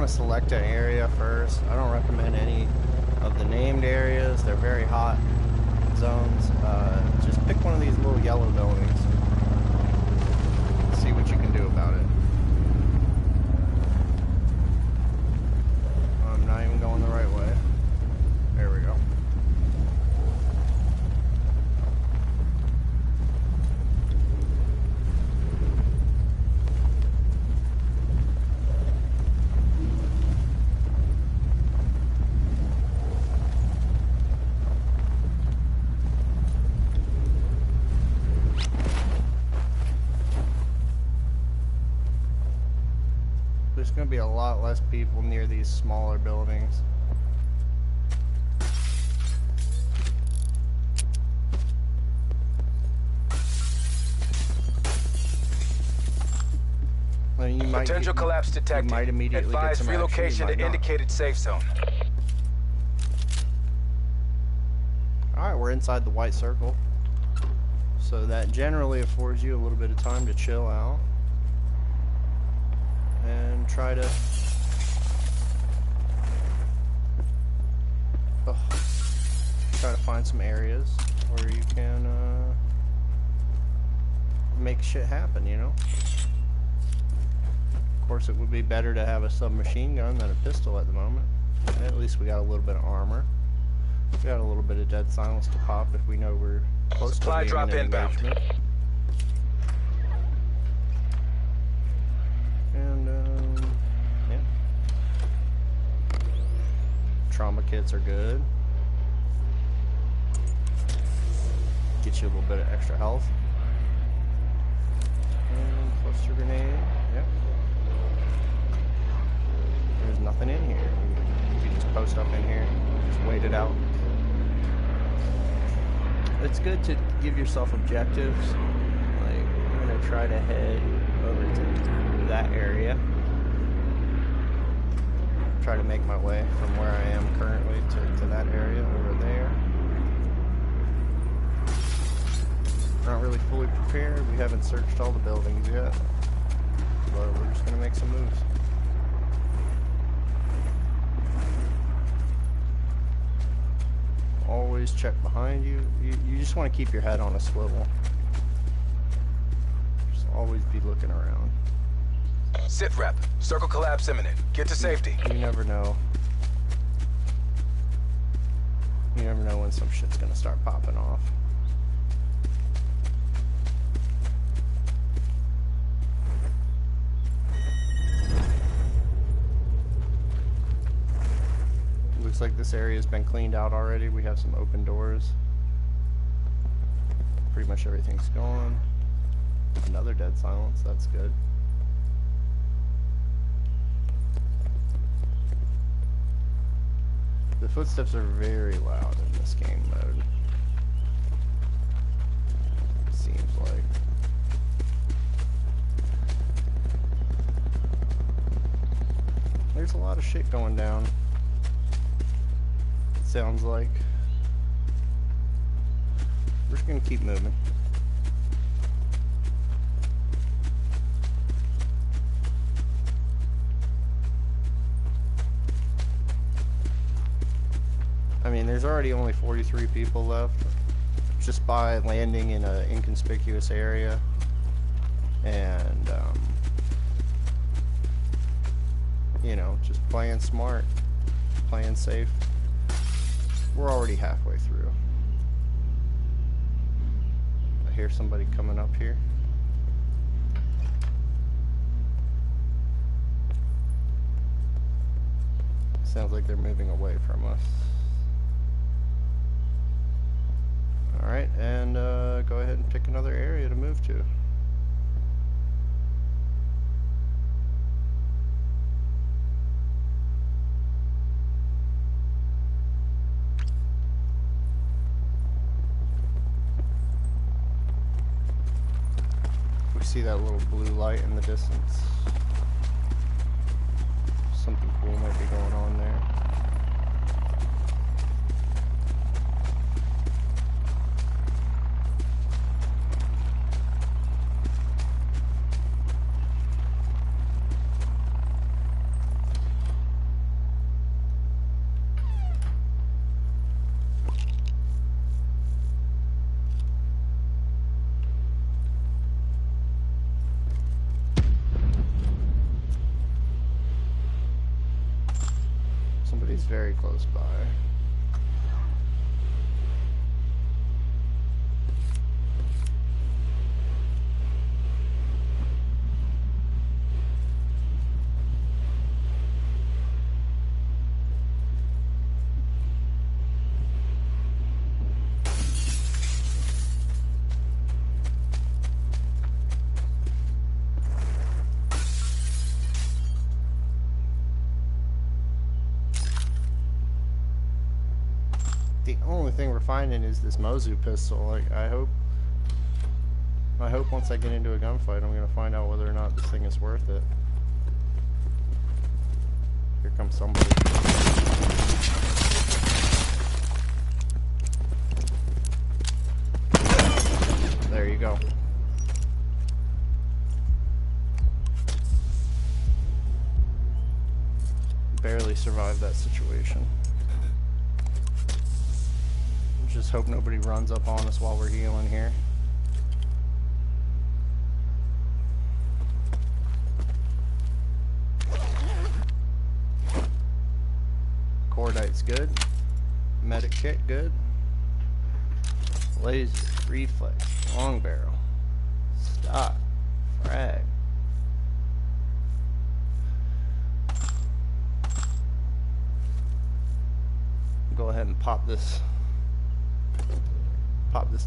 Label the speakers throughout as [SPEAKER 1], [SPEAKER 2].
[SPEAKER 1] to select an area first. I don't recommend any of the named areas. They're very hot zones. Just pick one of these little yellow buildings. See what you can do about it. I'm not even going the right way. There we go. There's going to be a lot less people near these smaller buildings.
[SPEAKER 2] Potential collapse detected.
[SPEAKER 1] Might immediately
[SPEAKER 2] Advise relocation to indicated safe zone.
[SPEAKER 1] Alright, we're inside the white circle. So that generally affords you a little bit of time to chill out. And try to find some areas where you can make shit happen, you know? Of course, it would be better to have a submachine gun than a pistol at the moment. And at least we got a little bit of armor. We got a little bit of dead silence to pop if we know we're close
[SPEAKER 2] Supply
[SPEAKER 1] to
[SPEAKER 2] drop inbound.
[SPEAKER 1] Engagement. And yeah, trauma kits are good. Get you a little bit of extra health. And cluster grenade. Yep. There's nothing in here. You can just post up in here, just wait it out. It's good to give yourself objectives. Like, I'm gonna try to head over to that area. Try to make my way from where I am currently to that area over there. Not really fully prepared. We haven't searched all the buildings yet, but we're just gonna make some moves. Always check behind you. You just want to keep your head on a swivel. Just always be looking around.
[SPEAKER 2] Sit rep. Circle collapse imminent. Get to safety.
[SPEAKER 1] You never know. You never know when some shit's gonna start popping off. Looks like this area has been cleaned out already. We have some open doors. Pretty much everything's gone. Another dead silence, that's good. The footsteps are very loud in this game mode. Seems like. There's a lot of shit going down. Sounds like. We're just gonna keep moving. I mean, there's already only 43 people left just by landing in an inconspicuous area and you know, just playing smart, playing safe. We're already halfway through. I hear somebody coming up here. Sounds like they're moving away from us. Alright, and go ahead and pick another area to move to. We see that little blue light in the distance. Something cool might be going on there. very close by. The only thing we're finding is this Mozu pistol. Like, I hope once I get into a gunfight, I'm gonna find out whether or not this thing is worth it. Here comes somebody. There you go. Barely survived that situation. Just hope nobody runs up on us while we're healing here. Cordite's good. Medic kit good. Laser, reflex, long barrel, stock, frag. Go ahead and pop this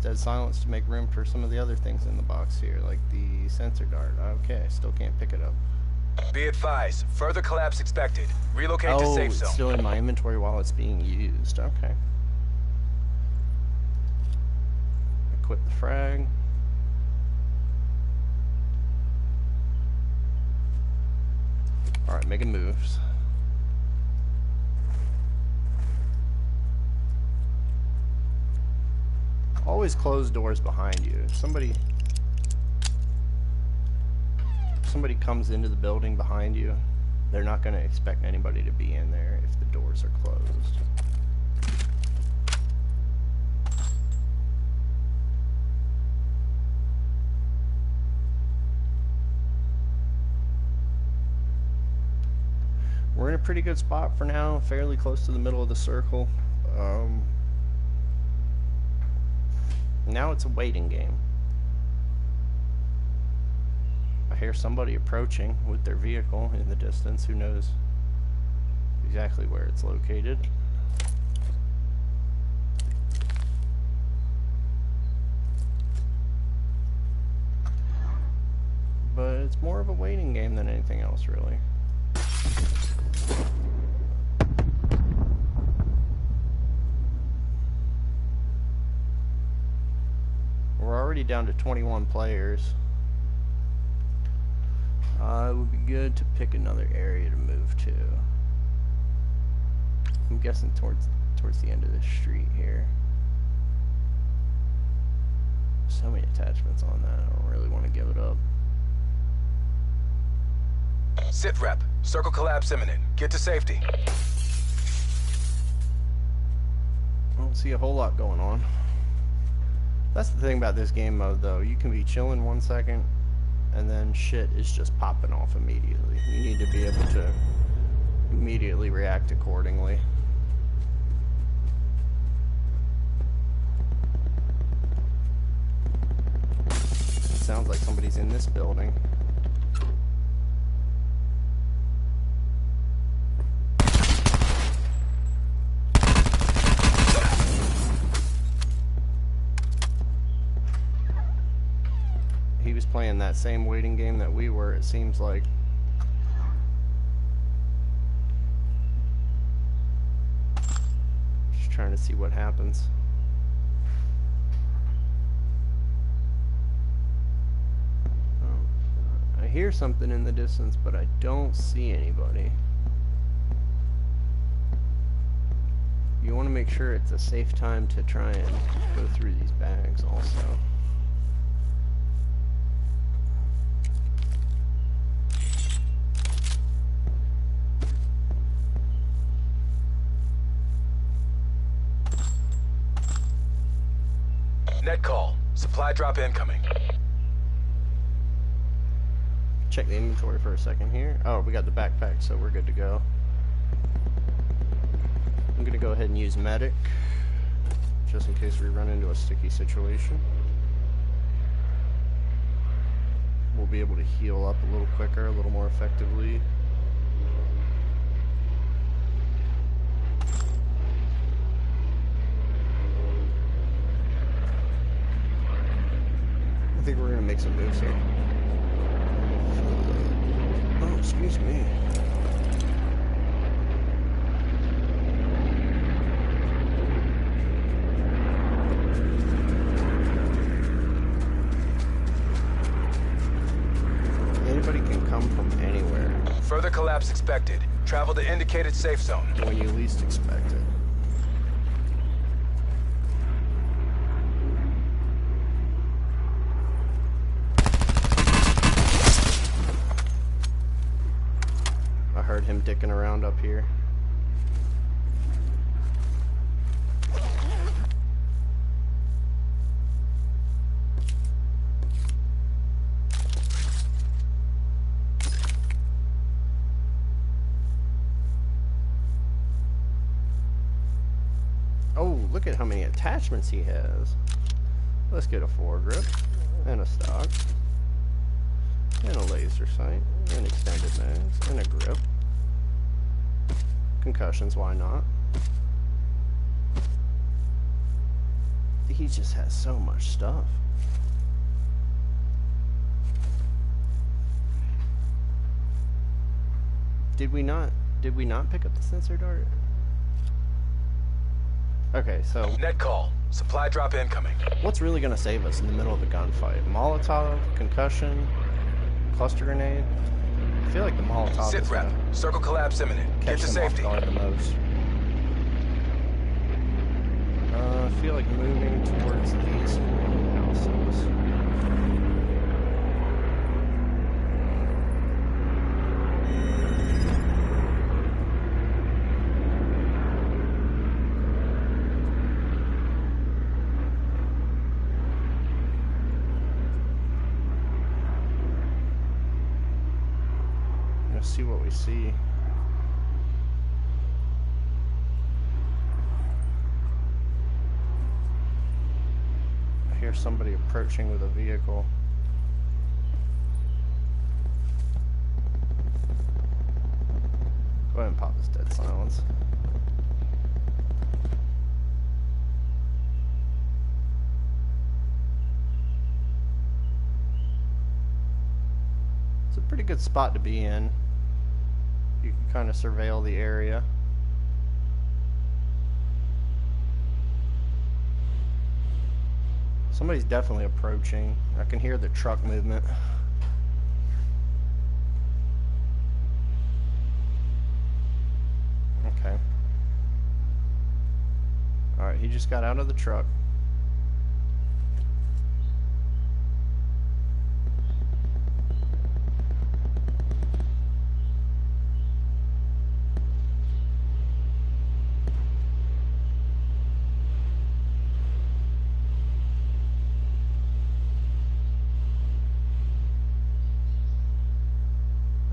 [SPEAKER 1] dead silence to make room for some of the other things in the box here, like the sensor dart. Okay, still can't pick it up.
[SPEAKER 2] Be advised, further collapse expected. Relocate to safe zone.
[SPEAKER 1] It's still in my inventory while it's being used. Okay. Equip the frag. Alright, making moves. Always close doors behind you. If somebody comes into the building behind you, they're not going to expect anybody to be in there if the doors are closed. We're in a pretty good spot for now, fairly close to the middle of the circle. Now it's a waiting game. I hear somebody approaching with their vehicle in the distance. Who knows exactly where it's located. But it's more of a waiting game than anything else, really. We're already down to 21 players. It would be good to pick another area to move to. I'm guessing towards the end of the street here. So many attachments on that, I don't really want to give it up.
[SPEAKER 2] Sit rep. Circle collapse imminent. Get to safety.
[SPEAKER 1] I don't see a whole lot going on. That's the thing about this game mode, though. You can be chilling 1 second, and then shit is just popping off immediately. You need to be able to immediately react accordingly. Sounds like somebody's in this building. He was playing that same waiting game that we were, it seems like. Just trying to see what happens. I hear something in the distance, but I don't see anybody. You want to make sure it's a safe time to try and go through these bags also.
[SPEAKER 2] Net call. Supply drop incoming.
[SPEAKER 1] Check the inventory for a second here. Oh, we got the backpack, so we're good to go. I'm gonna go ahead and use medic, just in case we run into a sticky situation. We'll be able to heal up a little quicker, a little more effectively. I think we're gonna make some moves here. Oh, excuse me. Anybody can come from anywhere.
[SPEAKER 2] Further collapse expected. Travel to indicated safe zone.
[SPEAKER 1] When you least expect it. I heard him dicking around up here. Oh, look at how many attachments he has. Let's get a foregrip, and a stock, and a laser sight, and extended mags, and a grip. Concussions, why not? He just has so much stuff. Did we not pick up the sensor dart? Okay, so
[SPEAKER 2] Net call. Supply drop incoming.
[SPEAKER 1] what's really gonna save us in the middle of a gunfight? Molotov, concussion, cluster grenade? I feel like the Molotov
[SPEAKER 2] Sit
[SPEAKER 1] is
[SPEAKER 2] rep.
[SPEAKER 1] gonna
[SPEAKER 2] Circle collapse imminent. Get
[SPEAKER 1] catch
[SPEAKER 2] to
[SPEAKER 1] them off
[SPEAKER 2] safety.
[SPEAKER 1] guard the most. I feel like moving towards these houses. Let's see what we see. I hear somebody approaching with a vehicle. Go ahead and pop this dead silence. It's a pretty good spot to be in. You can kind of surveil the area. Somebody's definitely approaching. I can hear the truck movement. Okay. Alright, he just got out of the truck.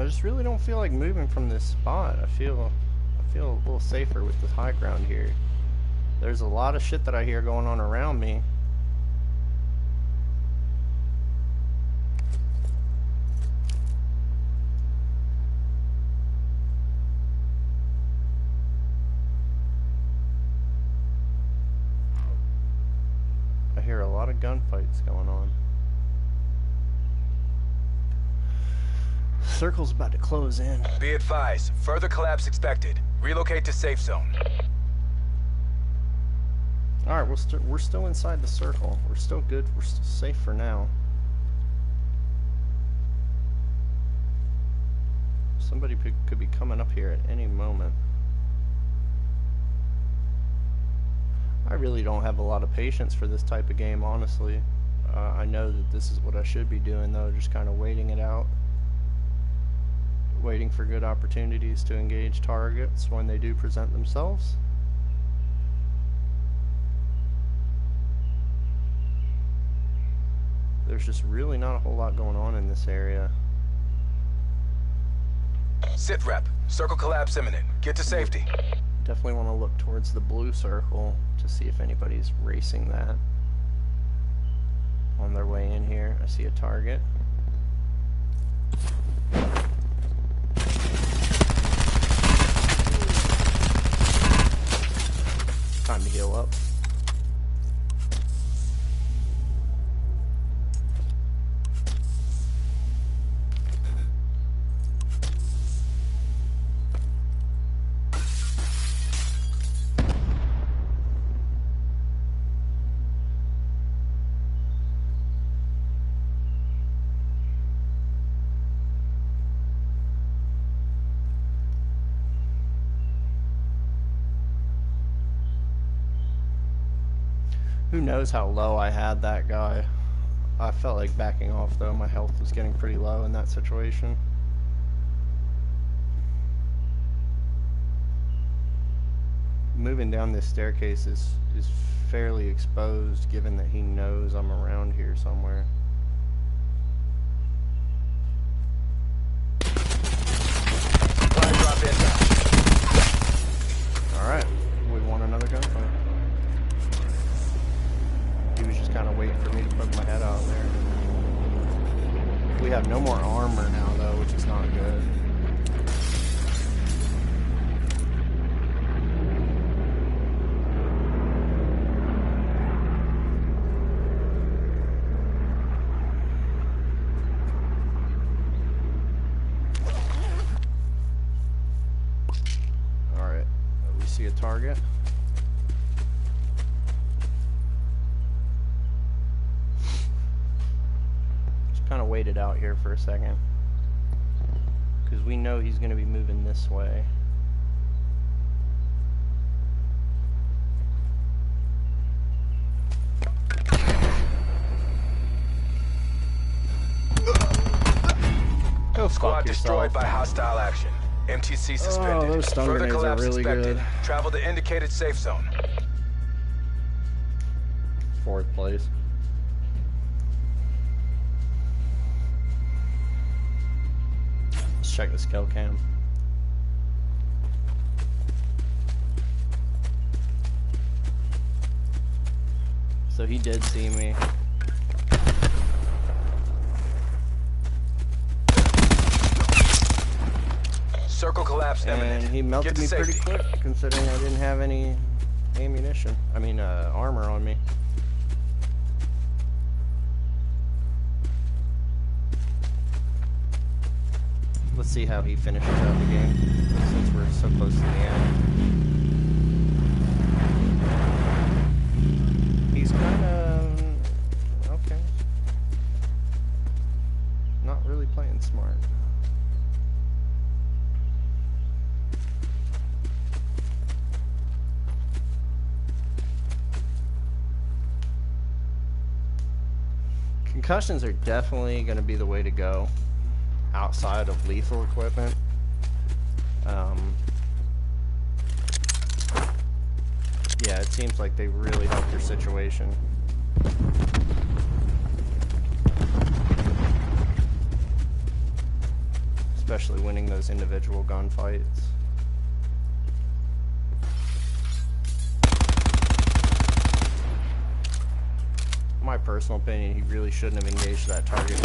[SPEAKER 1] I just really don't feel like moving from this spot. I feel a little safer with the high ground here. There's a lot of shit that I hear going on around me. I hear a lot of gunfights going on. Circle's about to close in.
[SPEAKER 2] Be advised. Further collapse expected. Relocate to safe zone.
[SPEAKER 1] Alright, we're still inside the circle. We're still good. We're still safe for now. Somebody could be coming up here at any moment. I really don't have a lot of patience for this type of game, honestly. I know that this is what I should be doing, though, just kind of waiting it out. Waiting for good opportunities to engage targets when they do present themselves. There's just really not a whole lot going on in this area.
[SPEAKER 2] Sit rep. Circle collapse imminent. Get to safety.
[SPEAKER 1] Definitely want to look towards the blue circle to see if anybody's racing that on their way in here. I see a target. Time to heal up. Who knows how low I had that guy. I felt like backing off though. My health was getting pretty low in that situation. Moving down this staircase is fairly exposed given that he knows I'm around here somewhere. Alright, we won another gunfight. He was just kind of waiting for me to poke my head out there. We have no more armor now though, which is not good. Alright, we see a target. Kind of waited out here for a second because we know he's going to be moving this way. Go
[SPEAKER 2] Squad
[SPEAKER 1] fuck
[SPEAKER 2] destroyed
[SPEAKER 1] yourself.
[SPEAKER 2] by hostile action. MTC suspended.
[SPEAKER 1] Oh, those stun
[SPEAKER 2] Further
[SPEAKER 1] grenades are
[SPEAKER 2] collapse
[SPEAKER 1] really
[SPEAKER 2] expected.
[SPEAKER 1] good.
[SPEAKER 2] Travel to indicated safe zone.
[SPEAKER 1] 4th place. Let's check the skill cam. So he did see me.
[SPEAKER 2] Circle collapse imminent.
[SPEAKER 1] And he melted
[SPEAKER 2] Get
[SPEAKER 1] me
[SPEAKER 2] to
[SPEAKER 1] pretty
[SPEAKER 2] safety.
[SPEAKER 1] quick considering I didn't have any ammunition. I mean, armor on me. Let's see how he finishes out the game, since we're so close to the end. He's kind of... okay. Not really playing smart. Concussions are definitely going to be the way to go. Outside of lethal equipment. Yeah, it seems like they really help your situation. Especially winning those individual gunfights. My personal opinion, he really shouldn't have engaged that target.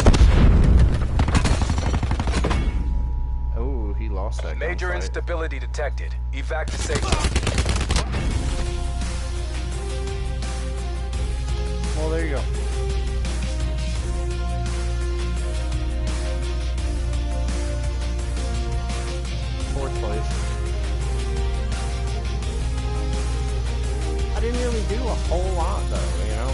[SPEAKER 1] Oh, he lost that
[SPEAKER 2] Major
[SPEAKER 1] gunfight.
[SPEAKER 2] instability detected. Evac to safe zone.
[SPEAKER 1] Well, there you go. Fourth place. I didn't really do a whole lot, though, you know?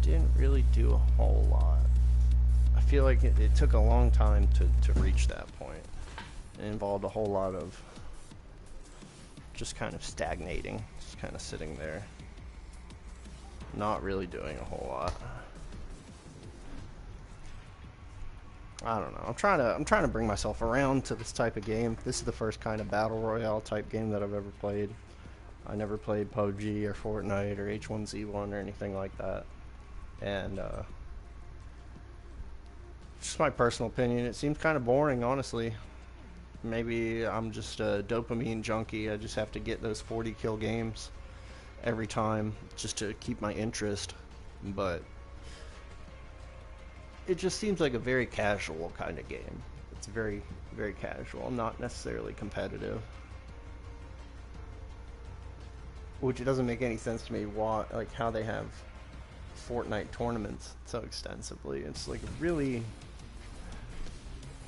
[SPEAKER 1] Didn't really do a whole lot. I feel like it took a long time to reach that point. It involved a whole lot of just kind of stagnating, just kind of sitting there, not really doing a whole lot. I don't know. I'm trying to bring myself around to this type of game. This is the first kind of battle royale type game that I've ever played. I never played PUBG or Fortnite or H1Z1 or anything like that. And just my personal opinion, it seems kind of boring, honestly. Maybe I'm just a dopamine junkie. I just have to get those 40 kill games every time just to keep my interest. But it just seems like a very casual kind of game. It's very, very casual, not necessarily competitive. Which it doesn't make any sense to me why, like how they have Fortnite tournaments so extensively. It's like really,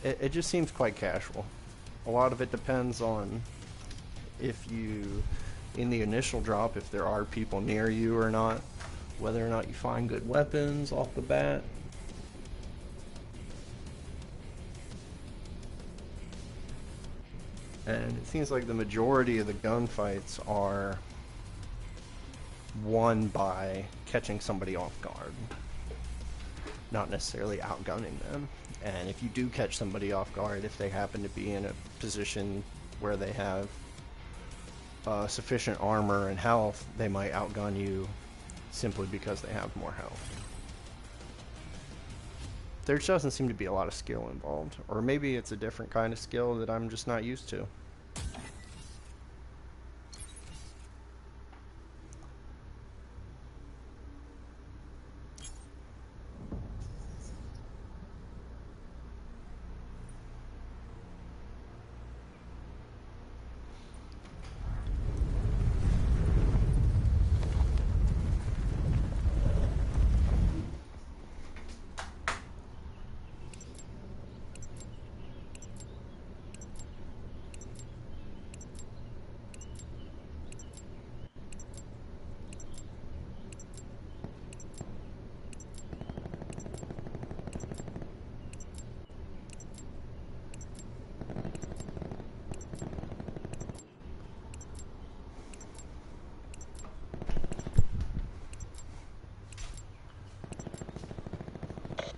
[SPEAKER 1] it just seems quite casual. A lot of it depends on if you, in the initial drop, if there are people near you or not, whether or not you find good weapons off the bat. And it seems like the majority of the gunfights are won by catching somebody off guard, not necessarily outgunning them. And if you do catch somebody off guard, if they happen to be in a position where they have sufficient armor and health, they might outgun you simply because they have more health. There just doesn't seem to be a lot of skill involved, or maybe it's a different kind of skill that I'm just not used to.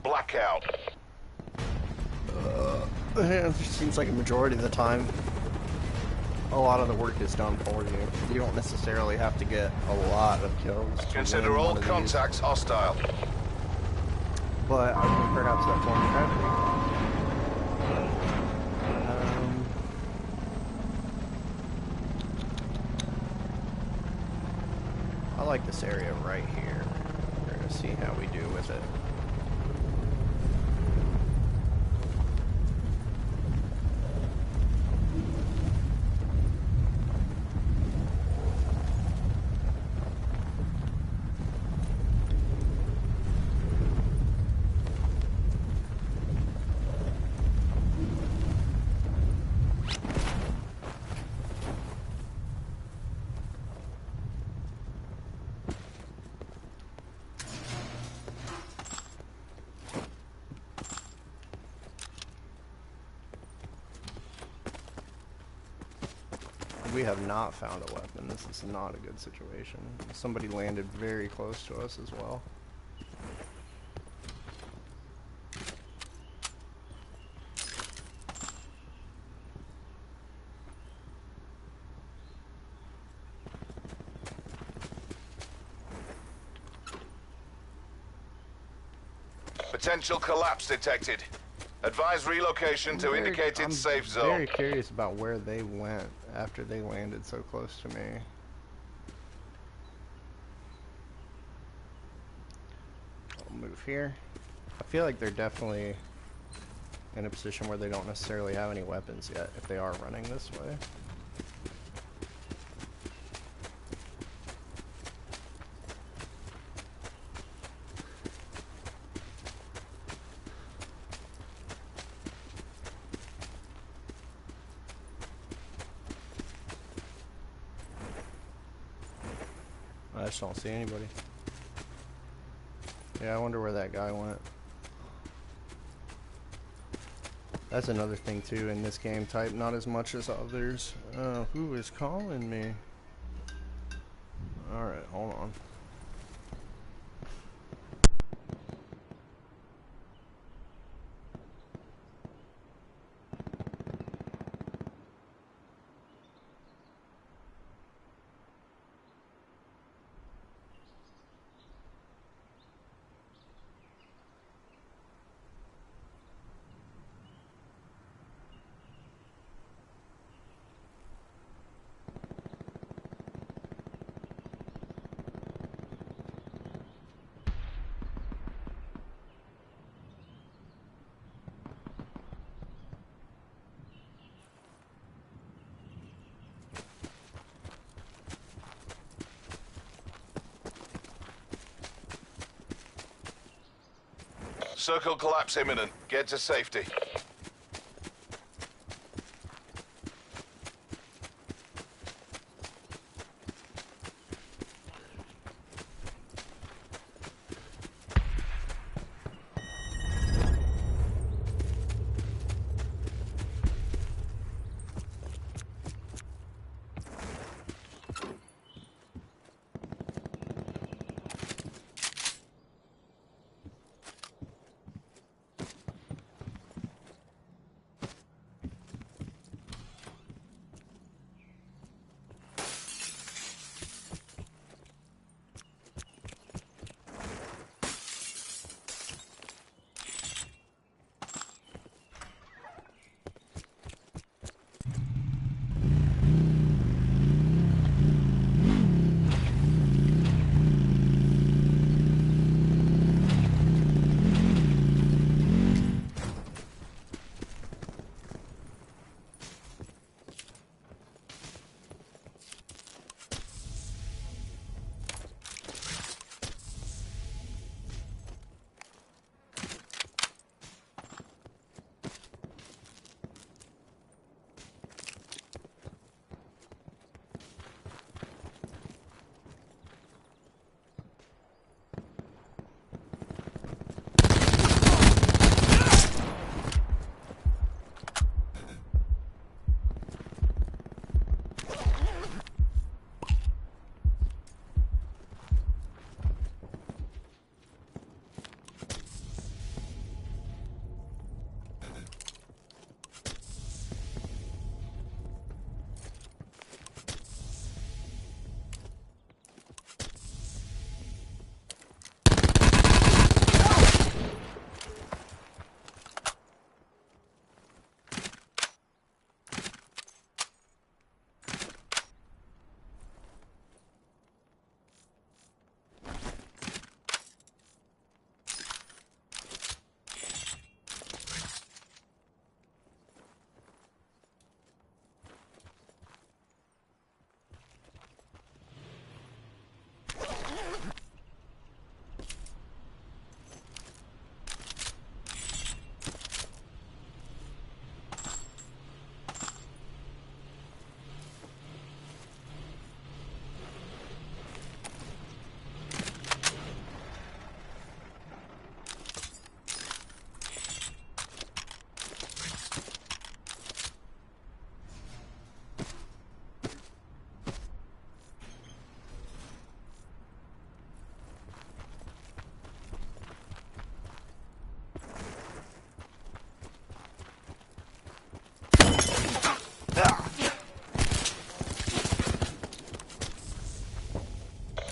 [SPEAKER 2] Blackout.
[SPEAKER 1] It seems like a majority of the time, a lot of the work is done for you. You don't necessarily have to get a lot of kills.
[SPEAKER 2] Consider all contacts hostile.
[SPEAKER 1] But I think perhaps that's one strategy. I like this area right here. We're gonna see how we do with it. We have not found a weapon. This is not a good situation. Somebody landed very close to us as well.
[SPEAKER 2] Potential collapse detected. Advise relocation to indicated safe zone.
[SPEAKER 1] I'm very curious about where they went after they landed so close to me. I'll move here. I feel like they're definitely in a position where they don't necessarily have any weapons yet if they are running this way. I just don't see anybody. Yeah, I wonder where that guy went. That's another thing too in this game type, not as much as others. Who is calling me? Alright, hold on.
[SPEAKER 2] Circle collapse imminent. Get to safety.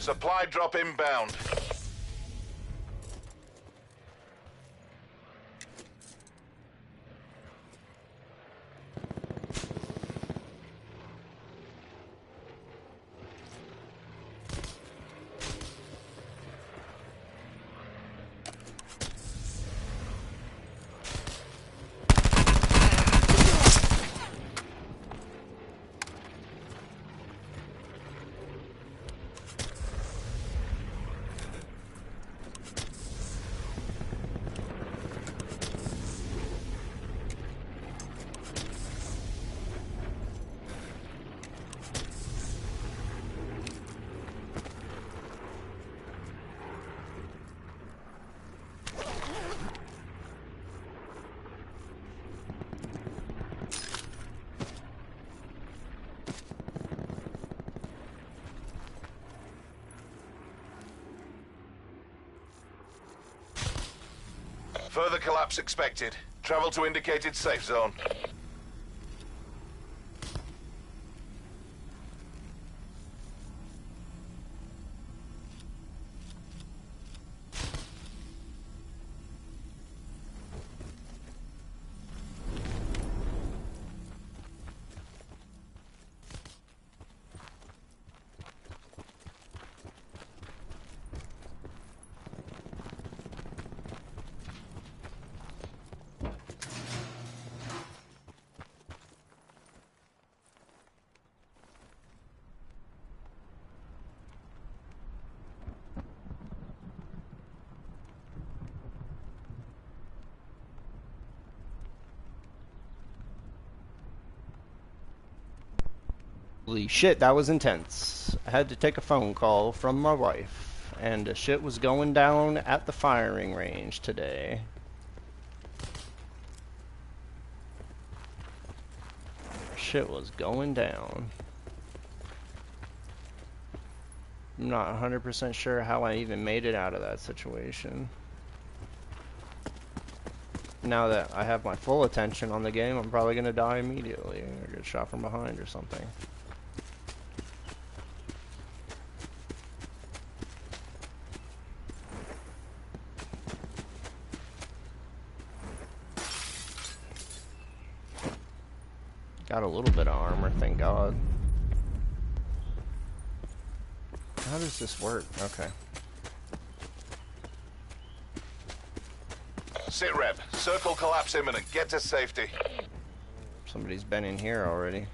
[SPEAKER 2] Supply drop inbound. Further collapse expected. Travel to indicated safe zone.
[SPEAKER 1] Holy shit, that was intense. I had to take a phone call from my wife, and the shit was going down at the firing range today. Shit was going down. I'm not 100% sure how I even made it out of that situation. Now that I have my full attention on the game, I'm probably gonna die immediately or get shot from behind or something. Got a little bit of armor, thank God. How does this work? Okay.
[SPEAKER 2] Sit rep. Circle collapse imminent. Get to safety.
[SPEAKER 1] Somebody's been in here already.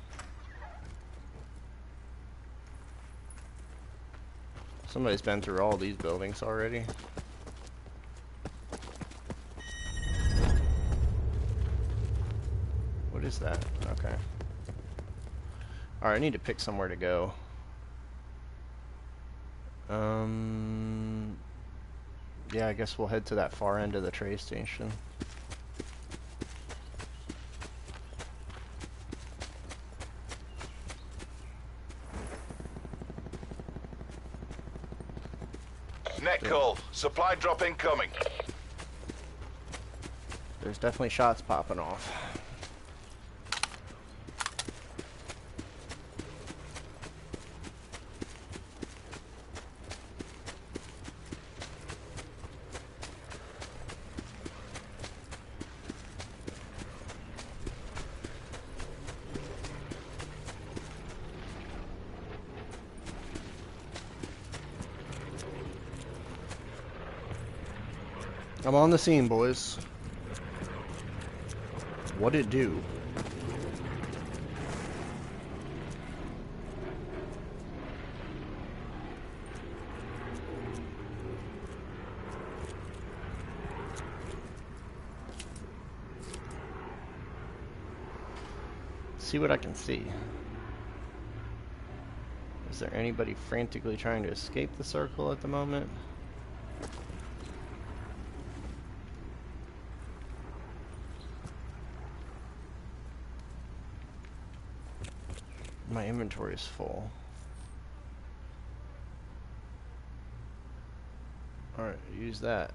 [SPEAKER 1] Somebody's been through all these buildings already. What is that? Okay. Alright, I need to pick somewhere to go. Yeah, I guess we'll head to that far end of the train station.
[SPEAKER 2] Net call. Supply drop incoming.
[SPEAKER 1] There's definitely shots popping off. I'm on the scene, boys. What'd it do? See what I can see. Is there anybody frantically trying to escape the circle at the moment? My inventory is full. Alright, use that.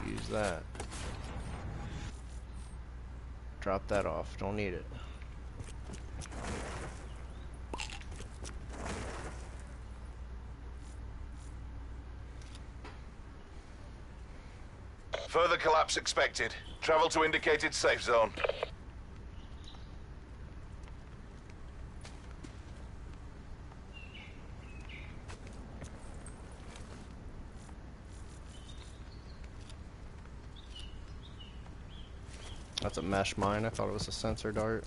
[SPEAKER 1] Use that. Drop that off. Don't need it.
[SPEAKER 2] Further collapse expected. Travel to indicated safe zone.
[SPEAKER 1] That's a mesh mine. I thought it was a sensor dart.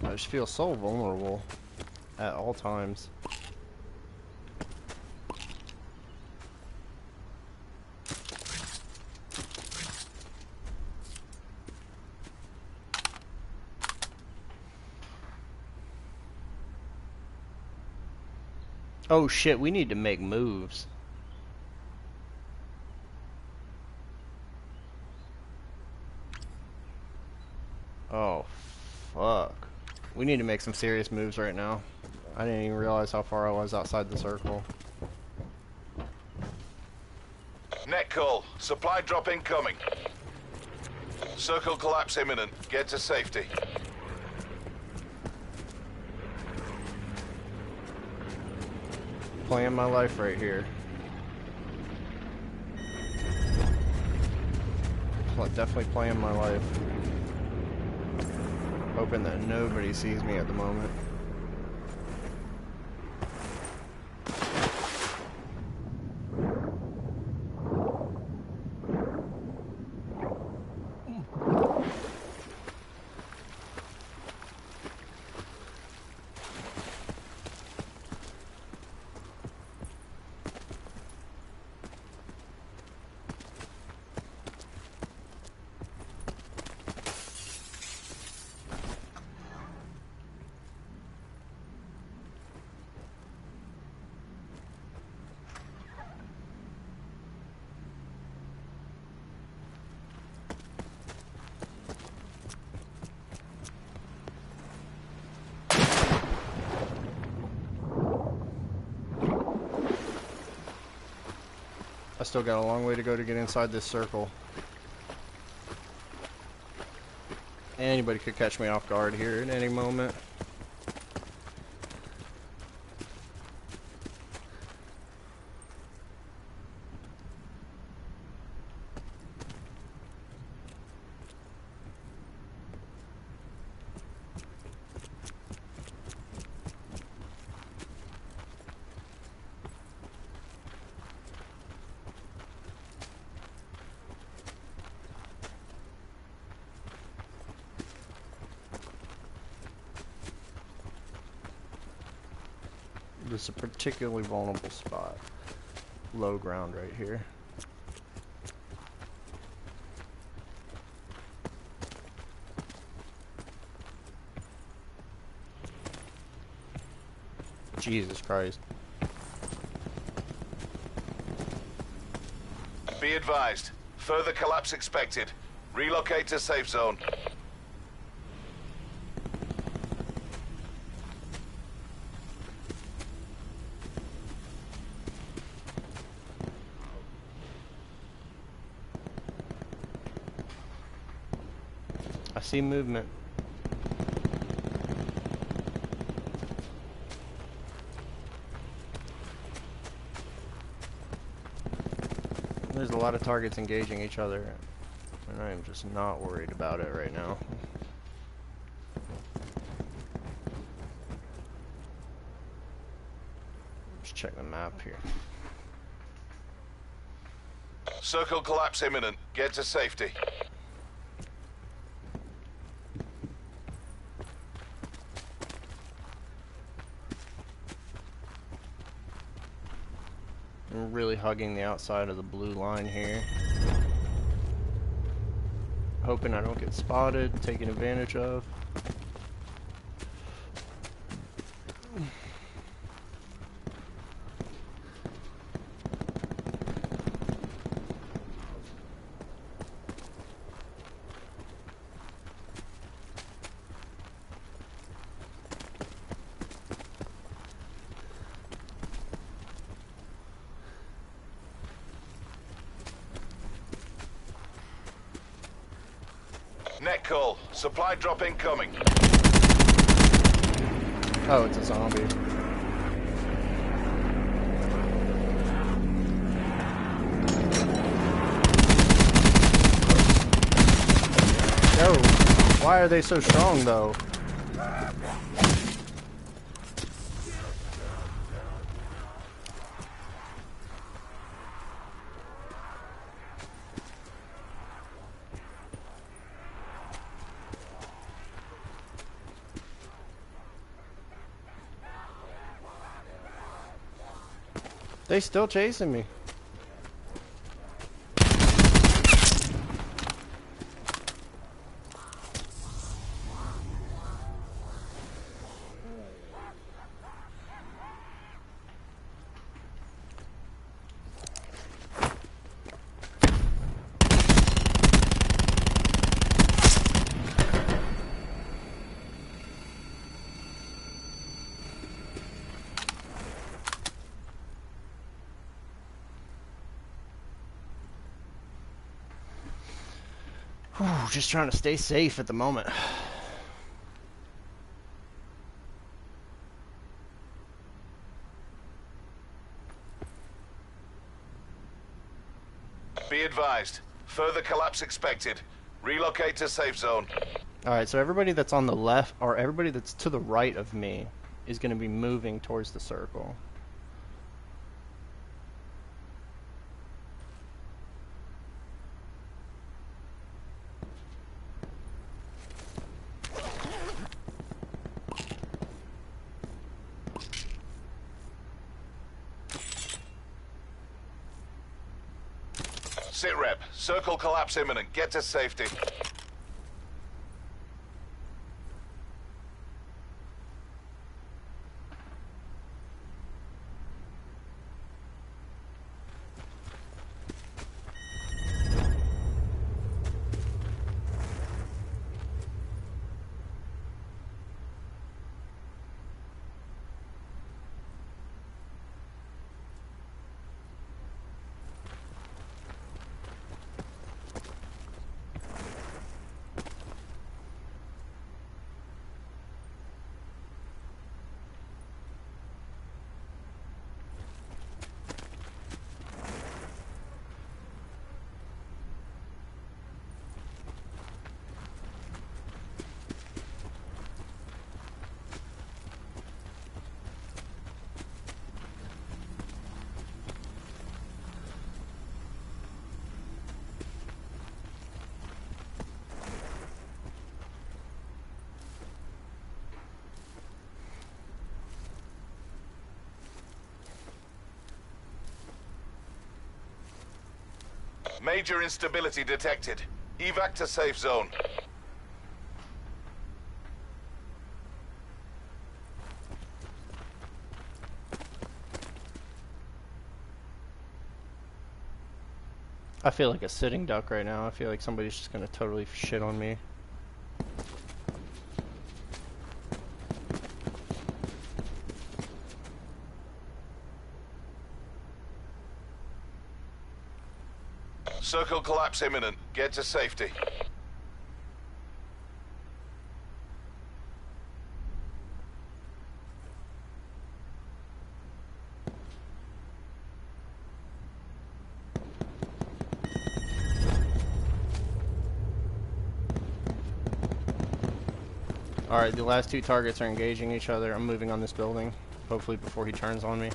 [SPEAKER 1] I just feel so vulnerable at all times. Oh shit, we need to make moves. Oh, fuck. We need to make some serious moves right now. I didn't even realize how far I was outside the circle.
[SPEAKER 2] Net call. Supply drop incoming. Circle collapse imminent. Get to safety.
[SPEAKER 1] Playing my life right here. Definitely playing my life. Hoping that nobody sees me at the moment. I still got a long way to go to get inside this circle. Anybody could catch me off guard here at any moment. This is a particularly vulnerable spot. Low ground right here. Jesus Christ.
[SPEAKER 2] Be advised. Further collapse expected. Relocate to safe zone.
[SPEAKER 1] I see movement. There's a lot of targets engaging each other, and I am just not worried about it right now. Let's check the map here.
[SPEAKER 2] Circle collapse imminent. Get to safety.
[SPEAKER 1] I'm really hugging the outside of the blue line here. Hoping I don't get spotted, taken advantage of.
[SPEAKER 2] Net call. Supply drop incoming.
[SPEAKER 1] Oh, it's a zombie. Yo, why are they so strong though? They still chasing me. Whew, just trying to stay safe at the moment.
[SPEAKER 2] Be advised. Further collapse expected. Relocate to safe zone.
[SPEAKER 1] Alright, so everybody that's on the left, or everybody that's to the right of me, is going to be moving towards the circle.
[SPEAKER 2] Sit rep. Circle collapse imminent. Get to safety. Major instability detected. Evac to safe zone.
[SPEAKER 1] I feel like a sitting duck right now. I feel like somebody's just gonna totally shit on me.
[SPEAKER 2] Circle collapse imminent. Get to safety.
[SPEAKER 1] Alright, the last two targets are engaging each other. I'm moving on this building. Hopefully before he turns on me.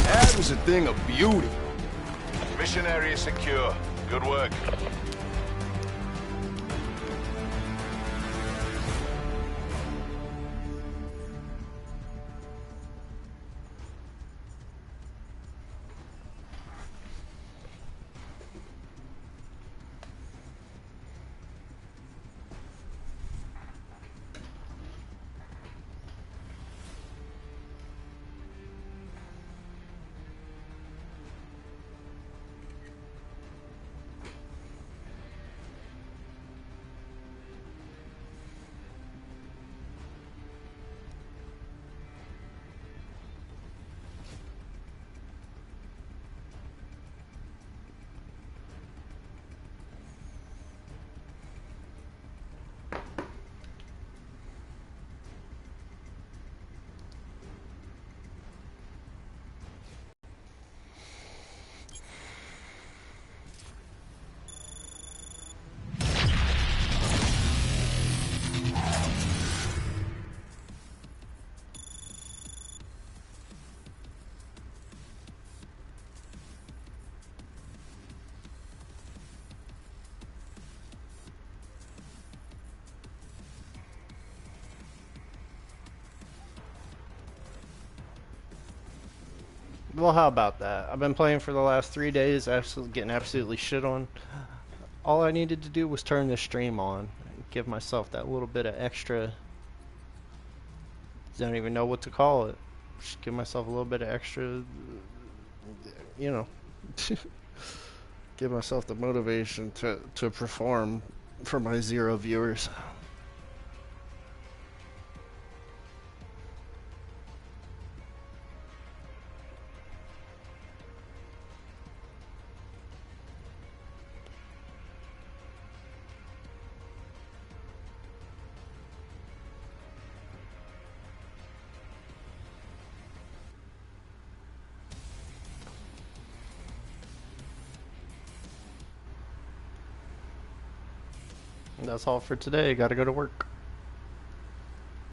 [SPEAKER 3] That was a thing of beauty.
[SPEAKER 2] Mission area secure. Good work.
[SPEAKER 1] Well, how about that? I've been playing for the last 3 days, getting absolutely shit on. All I needed to do was turn this stream on and give myself that little bit of extra. Don't even know what to call it. Just give myself a little bit of extra, you know, give myself the motivation to perform for my 0 viewers. That's all for today. Gotta go to work.